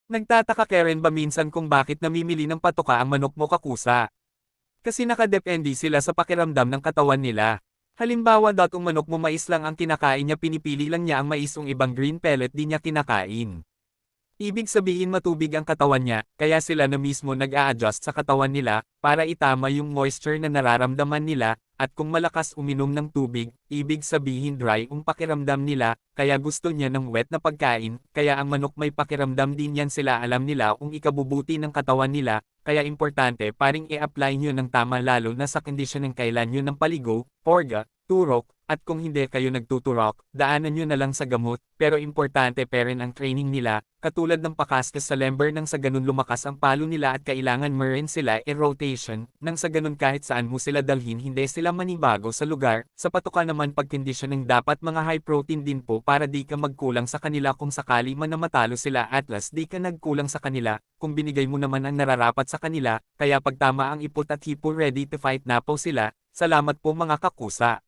Nagtataka ka rin ba minsan kung bakit namimili ng patoka ang manok mo kakusa? Kasi nakadepende sila sa pakiramdam ng katawan nila. Halimbawa kung manok mo mais lang ang kinakain niya, pinipili lang niya ang mais, ung ibang green pellet di niya kinakain. Ibig sabihin matubig ang katawan niya, kaya sila na mismo nag-a-adjust sa katawan nila, para itama yung moisture na nararamdaman nila, at kung malakas uminom ng tubig, ibig sabihin dry ang pakiramdam nila, kaya gusto niya ng wet na pagkain, kaya ang manok may pakiramdam din yan, sila alam nila kung ikabubuti ng katawan nila, kaya importante paring i-apply nyo ng tama lalo na sa kondisyon ng kailan nyo ng paligo, porga, turok, at kung hindi kayo nagtuturok, daanan nyo na lang sa gamot, pero importante pa rin ang training nila, katulad ng pakaskas sa lember nang sa ganun lumakas ang palo nila at kailangan mo rin sila i-rotation, nang sa ganun kahit saan mo sila dalhin hindi sila manibago sa lugar, sa patoka naman pag conditioning dapat mga high protein din po para di ka magkulang sa kanila kung sakali man na matalo sila at last di ka nagkulang sa kanila, kung binigay mo naman ang nararapat sa kanila, kaya pag tama ang ipot at hipo ready to fight na po sila, salamat po mga kakusa.